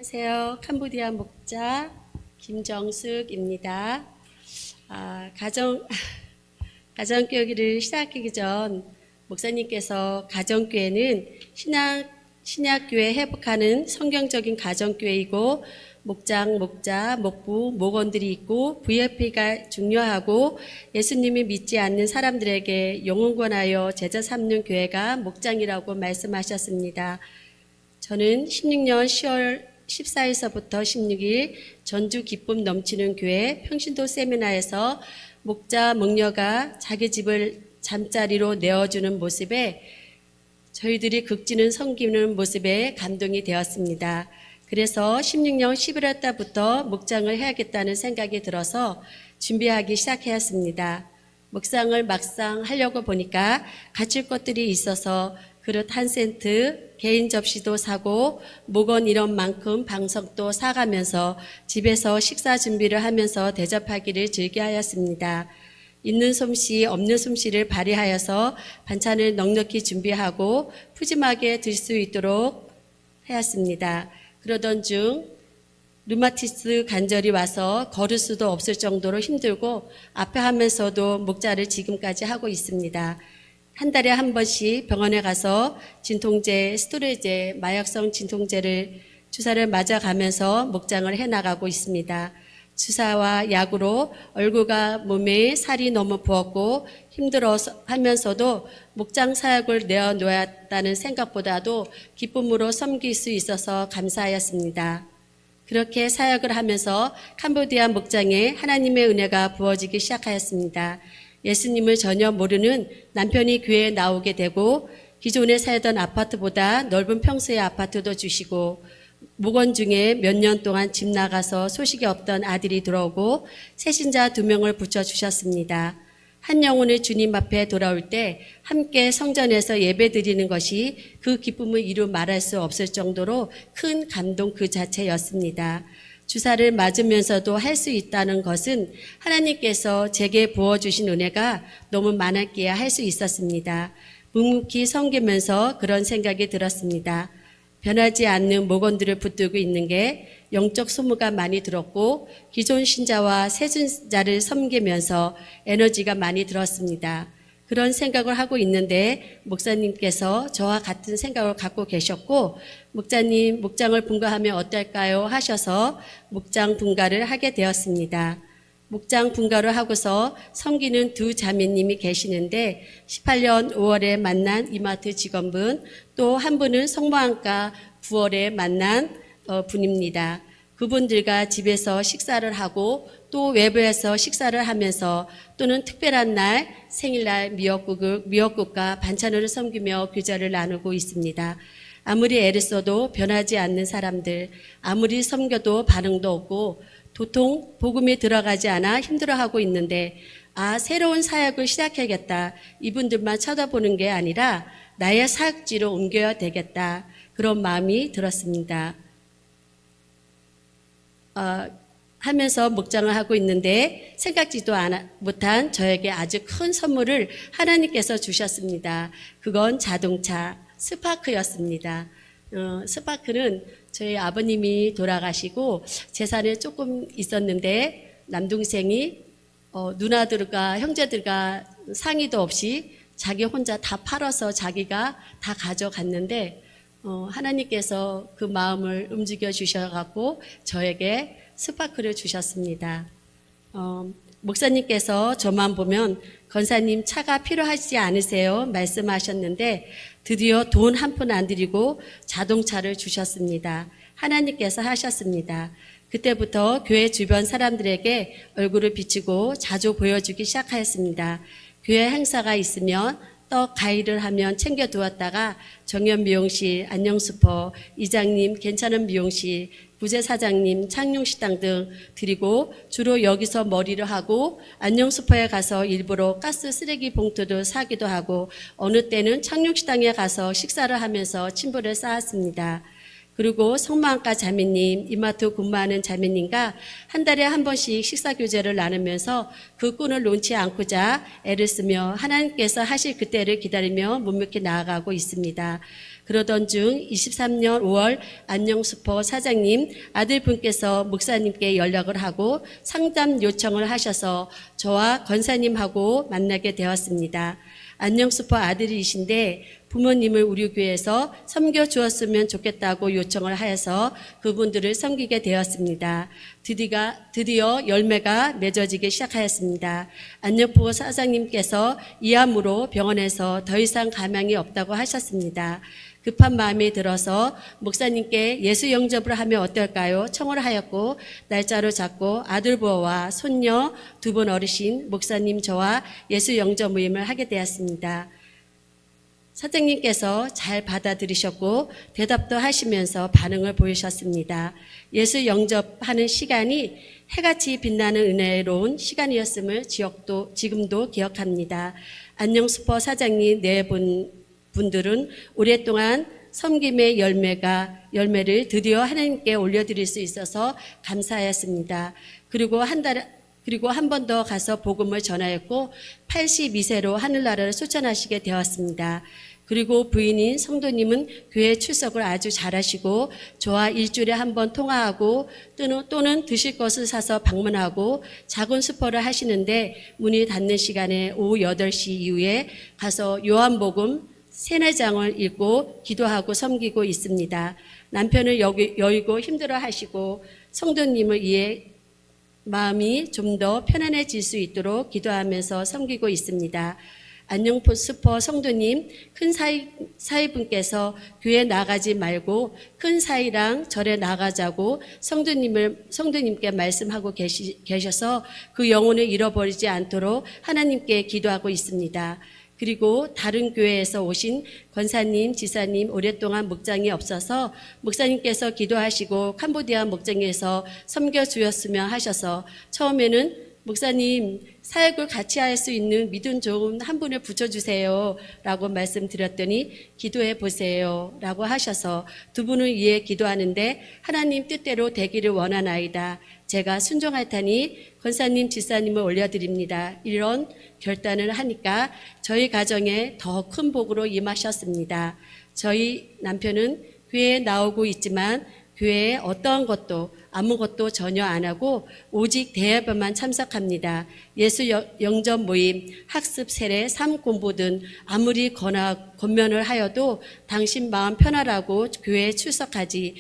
안녕하세요. 캄보디아 목자 김정숙입니다. 가정교육을 시작하기 전 목사님께서 가정교회는 신약교회 회복하는 성경적인 가정교회이고 목장, 목자, 목부, 목원들이 있고 VFP가 중요하고 예수님이 믿지 않는 사람들에게 영혼권하여 제자 삼는 교회가 목장이라고 말씀하셨습니다. 저는 16년 10월 14일서부터 16일 전주 기쁨 넘치는 교회 평신도 세미나에서 목자, 목녀가 자기 집을 잠자리로 내어주는 모습에 저희들이 극진은 섬기는 모습에 감동이 되었습니다. 그래서 16년 11월 달부터 목장을 해야겠다는 생각이 들어서 준비하기 시작하였습니다. 목상을 막상 하려고 보니까 갖출 것들이 있어서 그릇 한 센트, 개인 접시도 사고 목원 이런 만큼 방석도 사가면서 집에서 식사 준비를 하면서 대접하기를 즐겨하였습니다. 있는 솜씨 없는 솜씨를 발휘하여서 반찬을 넉넉히 준비하고 푸짐하게 들 수 있도록 하였습니다. 그러던 중 류마티스 관절이 와서 걸을 수도 없을 정도로 힘들고 아파하면서도 목자를 지금까지 하고 있습니다. 한 달에 한 번씩 병원에 가서 진통제, 스토레제, 마약성 진통제를 주사를 맞아가면서 목장을 해나가고 있습니다. 주사와 약으로 얼굴과 몸에 살이 너무 부었고 힘들어서 하면서도 목장 사역을 내어놓았다는 생각보다도 기쁨으로 섬길 수 있어서 감사하였습니다. 그렇게 사역을 하면서 캄보디아 목장에 하나님의 은혜가 부어지기 시작하였습니다. 예수님을 전혀 모르는 남편이 교회에 나오게 되고 기존에 살던 아파트보다 넓은 평수의 아파트도 주시고 목원 중에 몇 년 동안 집 나가서 소식이 없던 아들이 들어오고 새신자 2명을 붙여주셨습니다. 한 영혼의 주님 앞에 돌아올 때 함께 성전에서 예배드리는 것이 그 기쁨을 이루 말할 수 없을 정도로 큰 감동 그 자체였습니다. 주사를 맞으면서도 할 수 있다는 것은 하나님께서 제게 부어주신 은혜가 너무 많았기에 할 수 있었습니다. 묵묵히 섬기면서 그런 생각이 들었습니다. 변하지 않는 목원들을 붙들고 있는 게 영적 소모가 많이 들었고 기존 신자와 새 신자를 섬기면서 에너지가 많이 들었습니다. 그런 생각을 하고 있는데 목사님께서 저와 같은 생각을 갖고 계셨고 목자님 목장을 분가하면 어떨까요? 하셔서 목장 분가를 하게 되었습니다. 목장 분가를 하고서 섬기는 2 자매님이 계시는데 18년 5월에 만난 이마트 직원분 또 한 분은 성모안과 9월에 만난 분입니다. 그분들과 집에서 식사를 하고 또 외부에서 식사를 하면서 또는 특별한 날 생일날 미역국과 반찬으로 섬기며 규절을 나누고 있습니다. 아무리 애를 써도 변하지 않는 사람들, 아무리 섬겨도 반응도 없고 도통 복음이 들어가지 않아 힘들어하고 있는데 새로운 사역을 시작해야겠다. 이분들만 쳐다보는 게 아니라 나의 사역지로 옮겨야 되겠다. 그런 마음이 들었습니다. 하면서 목장을 하고 있는데 생각지도 못한 저에게 아주 큰 선물을 하나님께서 주셨습니다. 그건 자동차 스파크였습니다. 스파크는 저희 아버님이 돌아가시고 재산이 조금 있었는데 남동생이 누나들과 형제들과 상의도 없이 자기 혼자 다 팔아서 자기가 다 가져갔는데 하나님께서 그 마음을 움직여 주셔갖고 저에게 스파크를 주셨습니다. 목사님께서 저만 보면 권사님 차가 필요하지 않으세요? 말씀하셨는데 드디어 돈 한 푼 안 드리고 자동차를 주셨습니다. 하나님께서 하셨습니다. 그때부터 교회 주변 사람들에게 얼굴을 비추고 자주 보여주기 시작하였습니다. 교회 행사가 있으면 떡 가위를 하면 챙겨두었다가 정연 미용실, 안녕수퍼, 이장님 괜찮은 미용실, 부재사장님 창룡식당 등 드리고 주로 여기서 머리를 하고 안녕수퍼에 가서 일부러 가스 쓰레기 봉투도 사기도 하고 어느 때는 창룡식당에 가서 식사를 하면서 친분을 쌓았습니다. 그리고 성모안과 자매님, 이마트 근무하는 자매님과 한 달에 한 번씩 식사 교제를 나누면서 그 꾼을 놓지 않고자 애를 쓰며 하나님께서 하실 그때를 기다리며 묵묵히 나아가고 있습니다. 그러던 중 23년 5월 안녕수포 사장님 아들분께서 목사님께 연락을 하고 상담 요청을 하셔서 저와 권사님하고 만나게 되었습니다. 안녕수포 아들이신데 부모님을 우리 교회에서 섬겨 주었으면 좋겠다고 요청을 하여서 그분들을 섬기게 되었습니다. 드디어 열매가 맺어지기 시작하였습니다. 안녕포 사장님께서 이암으로 병원에서 더 이상 가망이 없다고 하셨습니다. 급한 마음이 들어서 목사님께 예수 영접을 하면 어떨까요? 청을 하였고 날짜로 잡고 아들부와 손녀 두 분 어르신 목사님 저와 예수 영접 모임을 하게 되었습니다. 사장님께서 잘 받아들이셨고 대답도 하시면서 반응을 보이셨습니다. 예수 영접하는 시간이 해같이 빛나는 은혜로운 시간이었음을 지금도 기억합니다. 안녕수포 사장님 네 분들은 오랫동안 섬김의 열매를 드디어 하나님께 올려드릴 수 있어서 감사하였습니다. 그리고 한 번 더 가서 복음을 전하였고 82세로 하늘나라를 소천하시게 되었습니다. 그리고 부인인 성도님은 교회 출석을 아주 잘하시고 저와 일주일에 한 번 통화하고 또는 드실 것을 사서 방문하고 작은 수포를 하시는데 문이 닫는 시간에 오후 8시 이후에 가서 요한복음 3-4장을 읽고 기도하고 섬기고 있습니다. 남편을 여의고 힘들어 하시고 성도님을 위해 마음이 좀 더 편안해질 수 있도록 기도하면서 섬기고 있습니다. 안녕포스포 성도님, 큰 사위분께서 교회 나가지 말고 큰 사위랑 절에 나가자고 성도님께 말씀하고 계셔서 그 영혼을 잃어버리지 않도록 하나님께 기도하고 있습니다. 그리고 다른 교회에서 오신 권사님, 지사님 오랫동안 목장이 없어서 목사님께서 기도하시고 캄보디아 목장에서 섬겨주었으면 하셔서 처음에는 목사님 사역을 같이 할 수 있는 믿음 좋은 한 분을 붙여주세요 라고 말씀드렸더니 기도해 보세요 라고 하셔서 두 분을 위해 기도하는데 하나님 뜻대로 되기를 원하나이다. 제가 순종할 테니 권사님, 지사님을 올려드립니다. 이런 결단을 하니까 저희 가정에 더 큰 복으로 임하셨습니다. 저희 남편은 교회에 나오고 있지만 교회에 어떠한 것도 아무것도 전혀 안 하고 오직 대예배만 참석합니다. 예수 영접 모임, 학습 세례, 삶 공부 등 아무리 권면을 하여도 당신 마음 편하라고 교회에 출석하지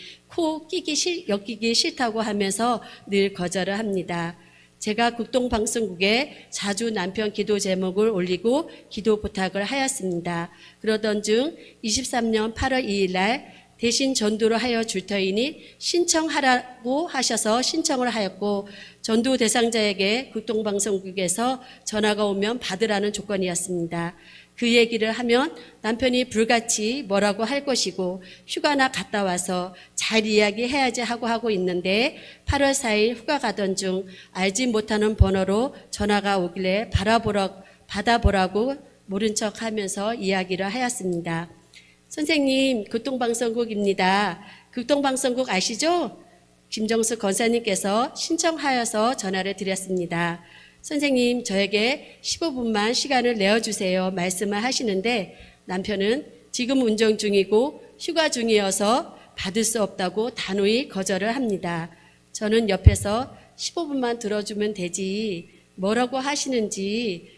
엮이기 싫다고 하면서 늘 거절을 합니다. 제가 극동방송국에 자주 남편 기도 제목을 올리고 기도 부탁을 하였습니다. 그러던 중 23년 8월 2일 날 대신 전도를 하여 줄 터이니 신청하라고 하셔서 신청을 하였고 전도 대상자에게 극동방송국에서 전화가 오면 받으라는 조건이었습니다. 그 얘기를 하면 남편이 불같이 뭐라고 할 것이고 휴가나 갔다 와서 잘 이야기해야지 하고 있는데 8월 4일 휴가 가던 중 알지 못하는 번호로 전화가 오길래 받아보라고 모른 척하면서 이야기를 하였습니다. 선생님, 극동방송국입니다. 극동방송국 아시죠? 김정수 권사님께서 신청하여서 전화를 드렸습니다. 선생님, 저에게 15분만 시간을 내어주세요 말씀을 하시는데 남편은 지금 운전 중이고 휴가 중이어서 받을 수 없다고 단호히 거절을 합니다. 저는 옆에서 15분만 들어주면 되지 뭐라고 하시는지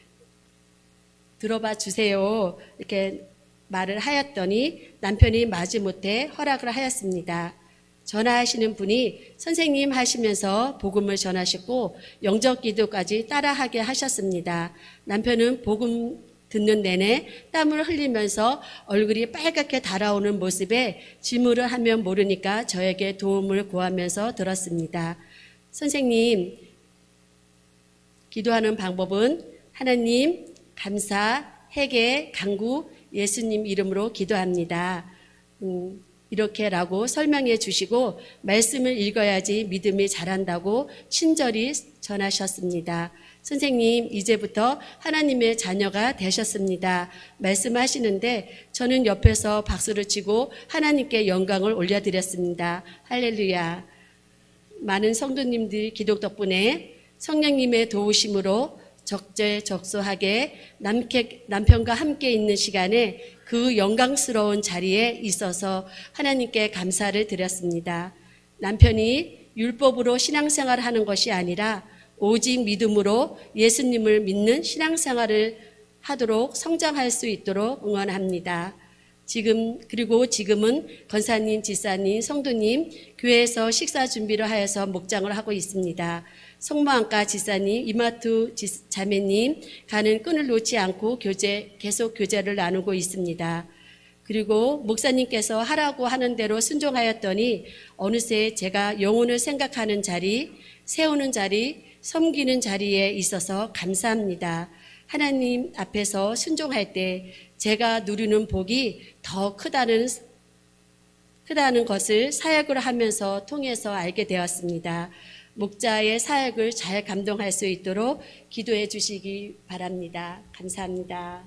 들어봐 주세요 이렇게 말을 하였더니 남편이 마지못해 허락을 하였습니다. 전화하시는 분이 선생님 하시면서 복음을 전하셨고 영접 기도까지 따라하게 하셨습니다. 남편은 복음 듣는 내내 땀을 흘리면서 얼굴이 빨갛게 달아오는 모습에 질문을 하면 모르니까 저에게 도움을 구하면서 들었습니다. 선생님, 기도하는 방법은 하나님, 감사, 회개, 간구, 예수님 이름으로 기도합니다. 이렇게라고 설명해 주시고 말씀을 읽어야지 믿음이 자란다고 친절히 전하셨습니다. 선생님, 이제부터 하나님의 자녀가 되셨습니다 말씀하시는데 저는 옆에서 박수를 치고 하나님께 영광을 올려드렸습니다. 할렐루야. 많은 성도님들 기도 덕분에 성령님의 도우심으로 적재적소하게 남편과 함께 있는 시간에 그 영광스러운 자리에 있어서 하나님께 감사를 드렸습니다. 남편이 율법으로 신앙생활을 하는 것이 아니라 오직 믿음으로 예수님을 믿는 신앙생활을 하도록 성장할 수 있도록 응원합니다. 지금은 권사님, 지사님, 성도님 교회에서 식사 준비를 하여서 목장을 하고 있습니다. 성모안과 지사님, 이마트 자매님 가는 끈을 놓지 않고 계속 교제를 나누고 있습니다. 그리고 목사님께서 하라고 하는 대로 순종하였더니 어느새 제가 영혼을 생각하는 자리, 세우는 자리, 섬기는 자리에 있어서 감사합니다. 하나님 앞에서 순종할 때 제가 누리는 복이 더 크다는 것을 사역을 하면서 통해서 알게 되었습니다. 목자의 사역을 잘 감당할 수 있도록 기도해 주시기 바랍니다. 감사합니다.